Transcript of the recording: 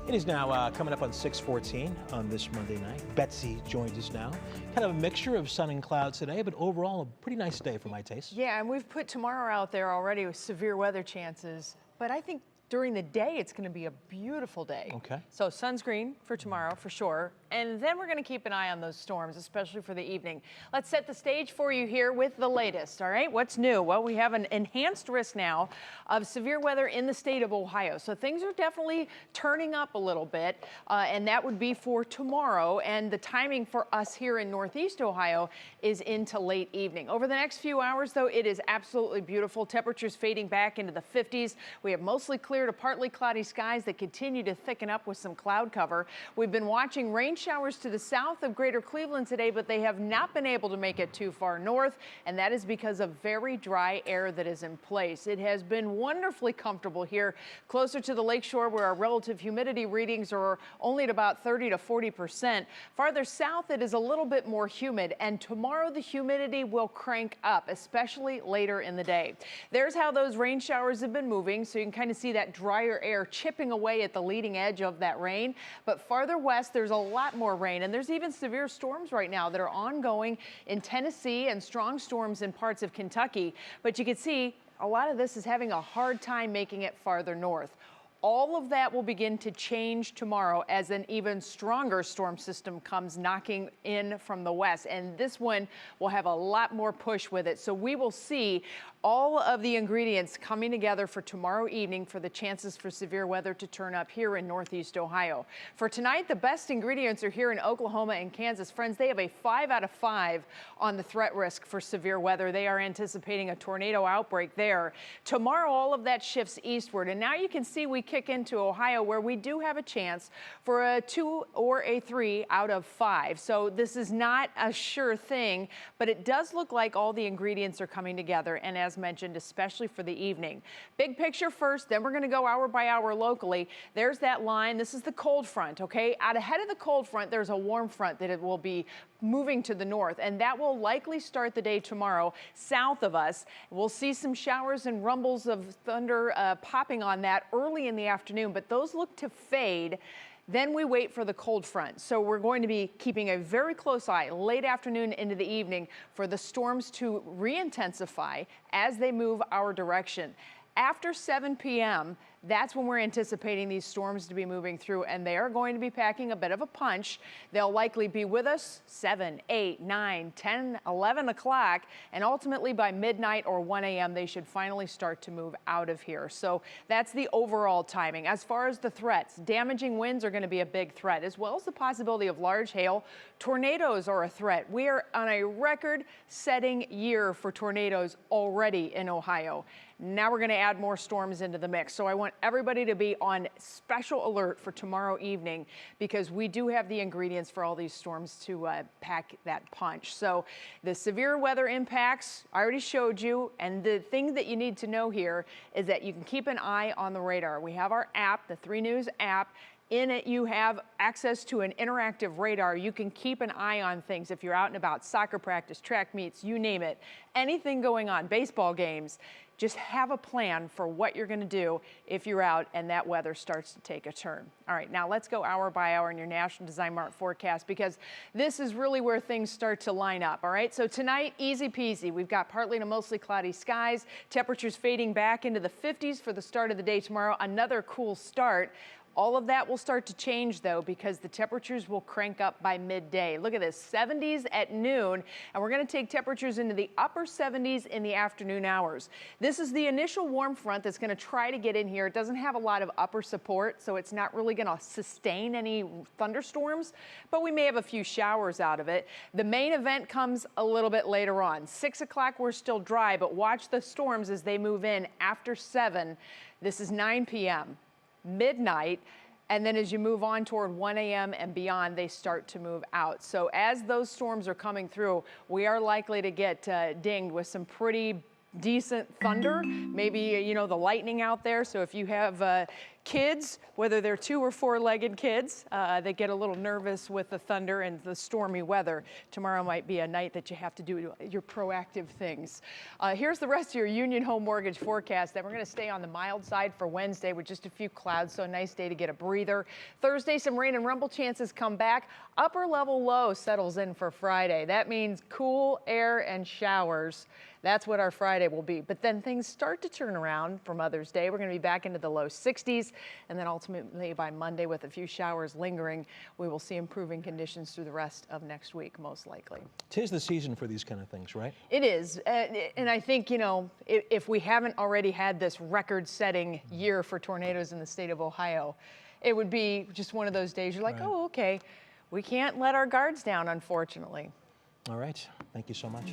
It is now coming up on 6:14 on this Monday night. Betsy joins us now. Kind of a mixture of sun and clouds today, but overall a pretty nice day for my taste. Yeah, and we've put tomorrow out there already with severe weather chances, but I think during the day it's going to be a beautiful day. Okay. So sunscreen for tomorrow for sure, and then we're going to keep an eye on those storms, especially for the evening. Let's set the stage for you here with the latest. All right, what's new? Well, we have an enhanced risk now of severe weather in the state of Ohio. So things are definitely turning up a little bit, and that would be for tomorrow. And the timing for us here in Northeast Ohio is into late evening. Over the next few hours, though, it is absolutely beautiful. Temperatures fading back into the 50s. We have mostly clear to partly cloudy skies that continue to thicken up with some cloud cover. We've been watching rain showers to the south of greater Cleveland today, but they have not been able to make it too far north, and that is because of very dry air that is in place. It has been wonderfully comfortable here closer to the lakeshore, where our relative humidity readings are only at about 30 to 40%. Farther south, it is a little bit more humid, and tomorrow the humidity will crank up, especially later in the day. There's how those rain showers have been moving, so you can kind of see that drier air chipping away at the leading edge of that rain. But farther west, there's a lot more rain, and there's even severe storms right now that are ongoing in Tennessee and strong storms in parts of Kentucky. But you can see a lot of this is having a hard time making it farther north. All of that will begin to change tomorrow as an even stronger storm system comes knocking in from the west. And this one will have a lot more push with it. So we will see all of the ingredients coming together for tomorrow evening for the chances for severe weather to turn up here in Northeast Ohio. For tonight, the best ingredients are here in Oklahoma and Kansas. Friends, they have a 5 out of 5 on the threat risk for severe weather. They are anticipating a tornado outbreak there. Tomorrow, all of that shifts eastward. And now you can see we kick into Ohio, where we do have a chance for a 2 or a 3 out of 5. So this is not a sure thing, but it does look like all the ingredients are coming together. And as mentioned, especially for the evening. Big picture first, then we're going to go hour by hour locally. There's that line. This is the cold front, okay? Out ahead of the cold front, there's a warm front that it will be moving to the north, and that will likely start the day tomorrow south of us. We'll see some showers and rumbles of thunder popping on that early in the afternoon, but those look to fade. Then we wait for the cold front. So we're going to be keeping a very close eye late afternoon into the evening for the storms to re-intensify as they move our direction. After 7 p.m., that's when we're anticipating these storms to be moving through, and they are going to be packing a bit of a punch. They'll likely be with us 7, 8, 9, 10, 11 o'clock, and ultimately by midnight or 1 a.m., they should finally start to move out of here. So that's the overall timing. As far as the threats, damaging winds are going to be a big threat, as well as the possibility of large hail. Tornadoes are a threat. We are on a record-setting year for tornadoes already in Ohio. Now we're going to add more storms into the mix. So I want everybody to be on special alert for tomorrow evening, because we do have the ingredients for all these storms to pack that punch. So the severe weather impacts I already showed you, and the thing that you need to know here is that you can keep an eye on the radar. We have our app, the 3 News app. In it, you have access to an interactive radar. You can keep an eye on things if you're out and about, soccer practice, track meets, you name it, anything going on, baseball games. Just have a plan for what you're going to do if you're out and that weather starts to take a turn. All right, now let's go hour by hour in your National Design Mart forecast, because this is really where things start to line up. All right, so tonight, easy peasy. We've got partly to mostly cloudy skies, temperatures fading back into the 50s for the start of the day tomorrow. Another cool start. All of that will start to change, though, because the temperatures will crank up by midday. Look at this, 70s at noon, and we're going to take temperatures into the upper 70s in the afternoon hours. This is the initial warm front that's going to try to get in here. It doesn't have a lot of upper support, so it's not really going to sustain any thunderstorms, but we may have a few showers out of it. The main event comes a little bit later on. 6 o'clock, we're still dry, but watch the storms as they move in after 7. This is 9 p.m. midnight, and then as you move on toward 1 a.m. and beyond, they start to move out. So as those storms are coming through, we are likely to get dinged with some pretty decent thunder, maybe, you know, the lightning out there. So if you have Kids, whether they're 2 or 4-legged kids, they get a little nervous with the thunder and the stormy weather. Tomorrow might be a night that you have to do your proactive things. Here's the rest of your Union Home Mortgage forecast. Then we're going to stay on the mild side for Wednesday with just a few clouds, so a nice day to get a breather. Thursday, some rain and rumble chances come back. Upper level low settles in for Friday. That means cool air and showers. That's what our Friday will be. But then things start to turn around for Mother's Day. We're going to be back into the low 60s. And then ultimately by Monday, with a few showers lingering, we will see improving conditions through the rest of next week, most likely. 'Tis the season for these kind of things, right? It is. And I think, you know, if we haven't already had this record-setting year for tornadoes in the state of Ohio, it would be just one of those days you're like, oh, okay, we can't let our guards down, unfortunately. All right. Thank you so much.